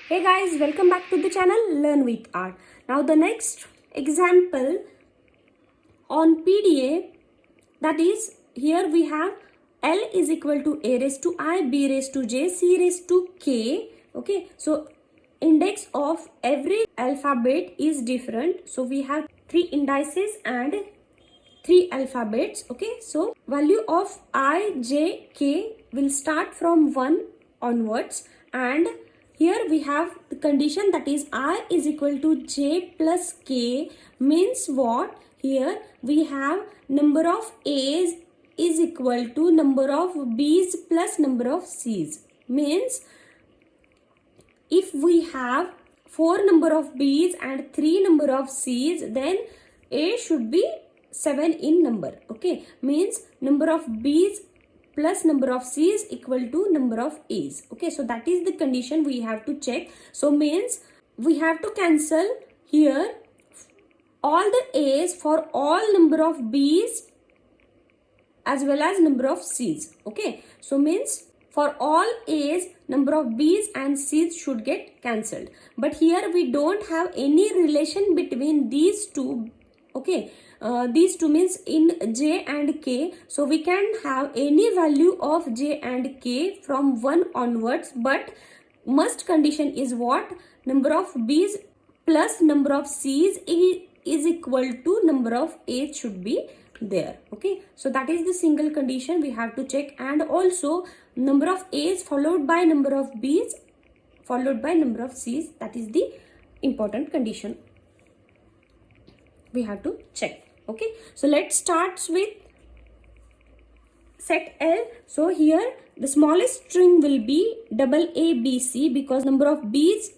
Hey guys, welcome back to the channel Learn with Art. Now the next example on PDA, that is, here we have L is equal to A raised to I, B raised to J, C raised to K. Okay, so index of every alphabet is different. So we have 3 indices and 3 alphabets. Okay, so value of I, J, K will start from 1 onwards, and here we have the condition, that is I is equal to J plus K. Means what? Here we have number of A's is equal to number of B's plus number of C's. Means if we have 4 number of B's and 3 number of C's, then A should be 7 in number. Okay, means number of B's plus number of C's equal to number of A's. Okay, so that is the condition we have to check. So means we have to cancel here all the A's for all number of B's as well as number of C's. Okay, so means for all A's, number of B's and C's should get cancelled. But here we don't have any relation between these two. Okay, these two means in J and K. So we can have any value of J and K from 1 onwards. But must condition is what? Number of B's plus number of C's is equal to number of A's should be there. Okay, so that is the single condition we have to check. And also number of A's followed by number of B's followed by number of C's, that is the important condition we have to check. Okay, so let's start with set L. So here the smallest string will be double A B C, because number of B's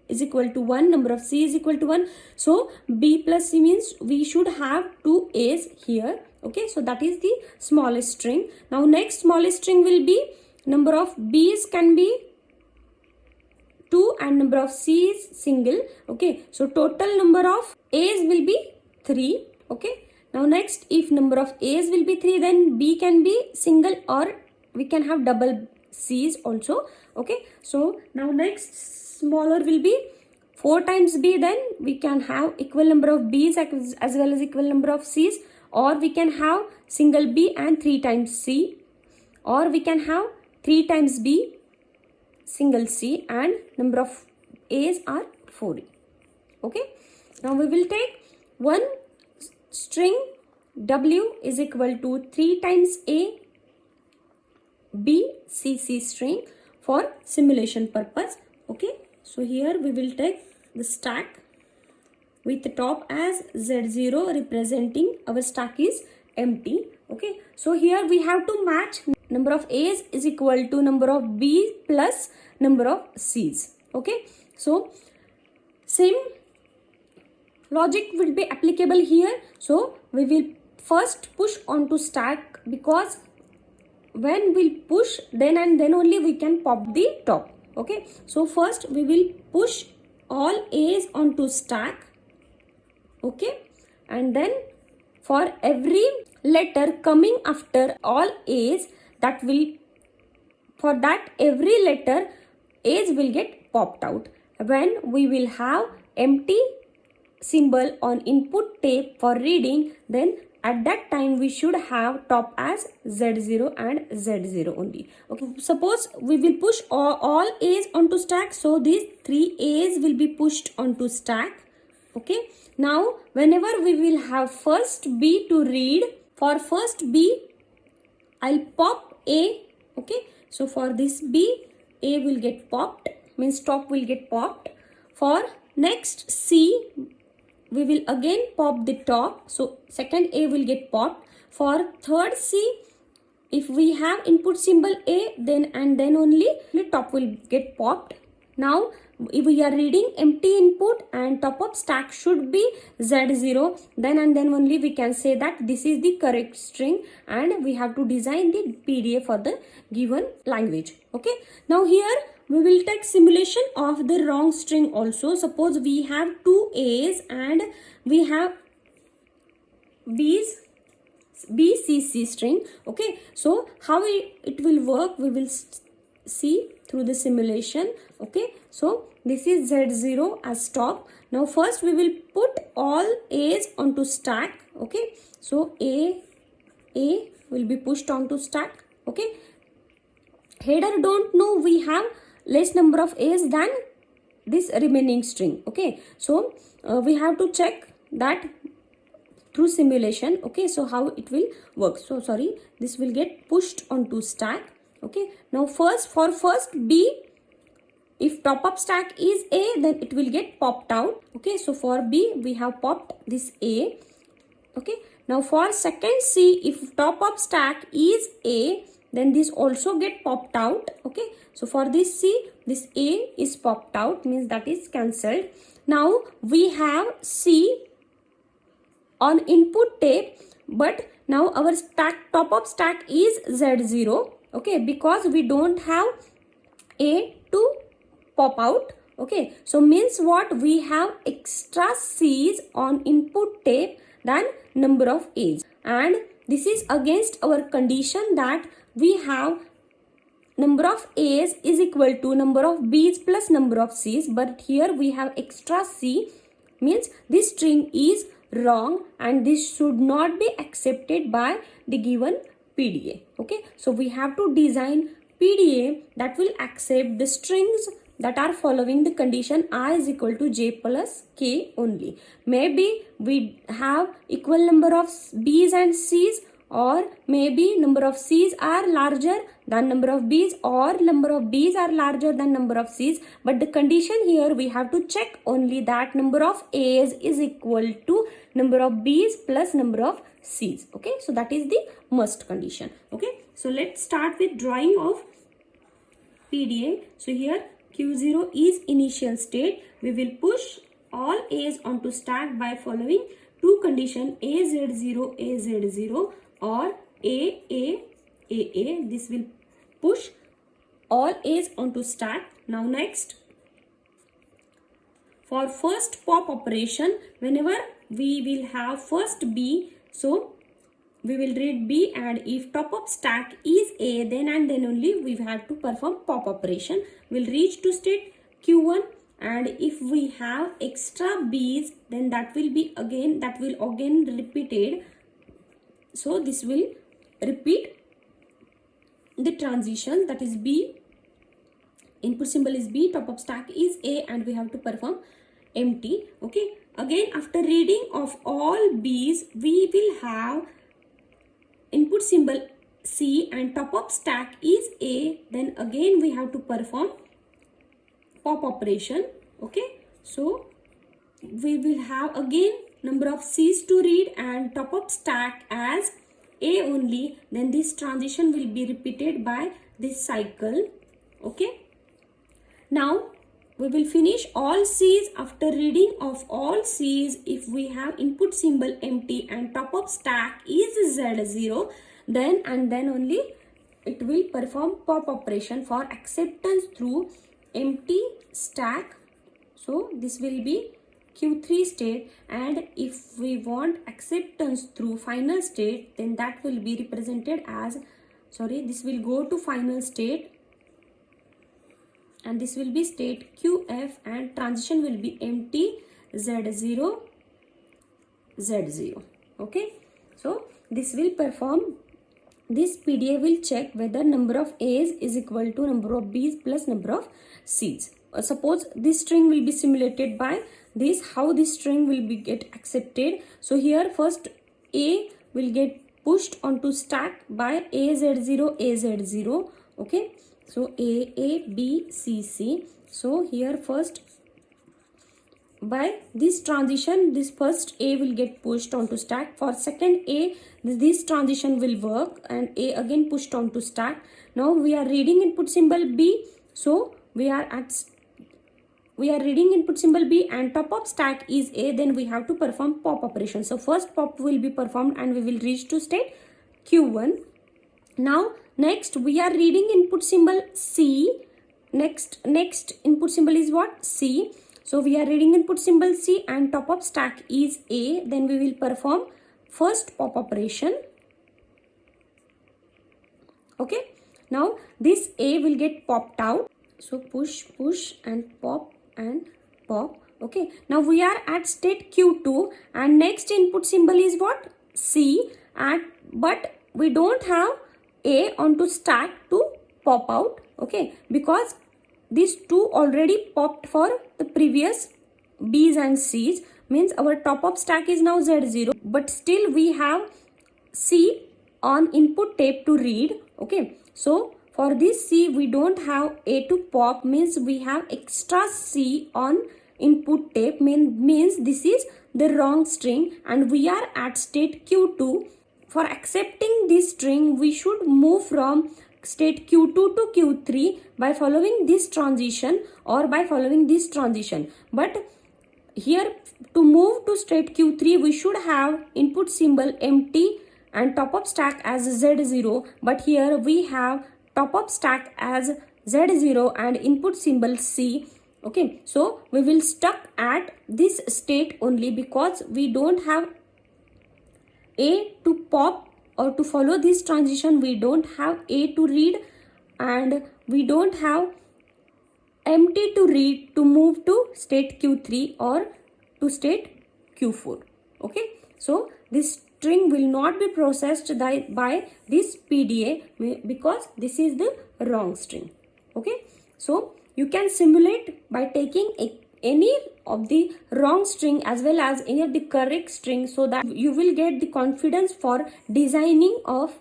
is equal to 1, number of C is equal to 1. So B plus C means we should have 2 A's here. Okay, so that is the smallest string. Now next smallest string will be number of B's can be 2 and number of C's single. Okay, so total number of A's will be 3. Okay, now next, if number of A's will be 3, then B can be single or we can have double C's also. Okay, so now next smaller will be 4 times B, then we can have equal number of B's as well as equal number of C's, or we can have single B and 3 times C, or we can have 3 times B single C and number of A's are 4. Okay, now we will take one string W is equal to 3 times A B C C string for simulation purpose. Okay, so here we will take the stack with the top as Z0 representing our stack is empty. Okay, so here we have to match number of A's is equal to number of B plus number of C's. Okay, so same logic will be applicable here. So we will first push onto stack, because when we'll push, then and then only we can pop the top. Okay, so first we will push all A's onto stack. Okay, and then for every letter coming after all A's, that will, for that every letter A's will get popped out. When we will have empty symbol on input tape for reading, then at that time we should have top as Z0 and Z0 only. Okay, suppose we will push all A's onto stack, so these 3 A's will be pushed onto stack. Okay, now whenever we will have first B to read, for first B I'll pop A. Okay, so for this B, A will get popped, means top will get popped. For next C, we will again pop the top, so second A will get popped. For third C, if we have input symbol A, then and then only the top will get popped. Now if we are reading empty input and top of stack should be Z0, then and then only we can say that this is the correct string, and we have to design the PDA for the given language. Okay, now here we will take simulation of the wrong string also. Suppose we have 2 A's and we have B's BCC string. Okay, so how it will work, we will see through the simulation. Okay, so this is Z0 as top. Now first we will put all A's onto stack. Okay, so A will be pushed onto stack. Okay, header don't know we have less number of A's than this remaining string. Okay, so we have to check that through simulation. Okay, so how it will work. So sorry, this will get pushed onto stack. Okay, now for first B, if top up stack is A, then it will get popped out. Okay, so for B we have popped this A. Okay, now for second C, if top up stack is A, then this also get popped out. Okay, so for this C, this A is popped out, means that is cancelled. Now we have C on input tape, but now our stack top up stack is Z0. Okay, because we don't have A to pop out. Okay, so means what, we have extra C's on input tape than number of A's, and this is against our condition that we have number of A's is equal to number of B's plus number of C's, but here we have extra C, means this string is wrong and this should not be accepted by the given PDA. Okay, so we have to design PDA that will accept the strings that are following the condition I is equal to j plus k only. Maybe we have equal number of B's and C's, or maybe number of C's are larger than number of B's, or number of B's are larger than number of C's, but the condition here we have to check only that number of A's is equal to number of B's plus number of C's. Okay, so that is the must condition. Okay, so let's start with drawing of PDA. So here Q0 is initial state. We will push all A's onto stack by following two conditions, AZ0 AZ0 or AA. This will push all A's onto stack. Now next, for first pop operation, whenever we will have first B, so we will read B, and if top up stack is A, then and then only we have to perform pop operation. We'll reach to state Q1, and if we have extra B's, then that will again repeated. So this will repeat the transition, that is B, input symbol is B, top up stack is A, and we have to perform empty. Okay, again after reading of all B's, we will have input symbol C and top up stack is A, then again we have to perform pop operation. Okay, so we will have again number of C's to read and top up stack as A only, then this transition will be repeated by this cycle. Okay, now we will finish all C's. After reading of all C's, if we have input symbol empty and top up stack is Z0, then and then only it will perform pop operation for acceptance through empty stack. So this will be Q3 state, and if we want acceptance through final state, then that will be represented as, this will go to final state, and this will be state QF, and transition will be empty Z0 Z0. Okay, so this will perform, this PDA will check whether number of A's is equal to number of B's plus number of C's. Suppose this string will be simulated by this, how this string will be get accepted. So here first A will get pushed onto stack by AZ0 AZ0. Okay, so A B C C. So here first by this transition, this first A will get pushed onto stack. For second A, this transition will work and A again pushed onto stack. Now we are reading input symbol B, so we are reading input symbol B and top up stack is A, then we have to perform pop operation. So first pop will be performed and we will reach to state Q1. Now next we are reading input symbol C. Next input symbol is what? C. So we are reading input symbol C and top up stack is A, then we will perform first pop operation. Okay, now this A will get popped out. So push and pop and pop. Okay, now we are at state Q2 and next input symbol is what? C, and but we don't have A onto stack to pop out. Okay, because these two already popped for the previous B's and C's, means our top of stack is now Z0, but still we have C on input tape to read. Okay, so for this C we don't have A to pop, means we have extra C on input tape, means this is the wrong string and we are at state Q2. For accepting this string we should move from state Q2 to Q3 by following this transition or by following this transition. But here to move to state Q3 we should have input symbol empty and top of stack as Z0, but here we have top of stack as Z0 and input symbol C. Okay, so we will stuck at this state only because we don't have A to pop, or to follow this transition we don't have A to read and we don't have empty to read to move to state Q3 or to state Q4. Okay, so this string will not be processed by this PDA because this is the wrong string. Okay, so you can simulate by taking any of the wrong string as well as any of the correct string, so that you will get the confidence for designing of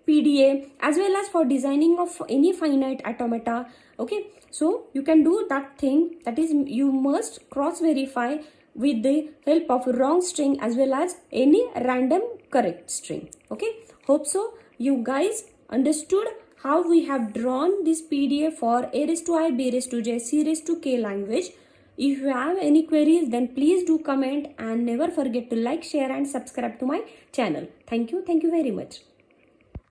PDA as well as for designing of any finite automata. Okay, so you can do that thing, that is you must cross verify with the help of wrong string as well as any random correct string. Okay, hope so you guys understood how we have drawn this PDA for A raised to I, B raised to J, C raised to K language. If you have any queries then please do comment and never forget to like, share and subscribe to my channel. Thank you very much.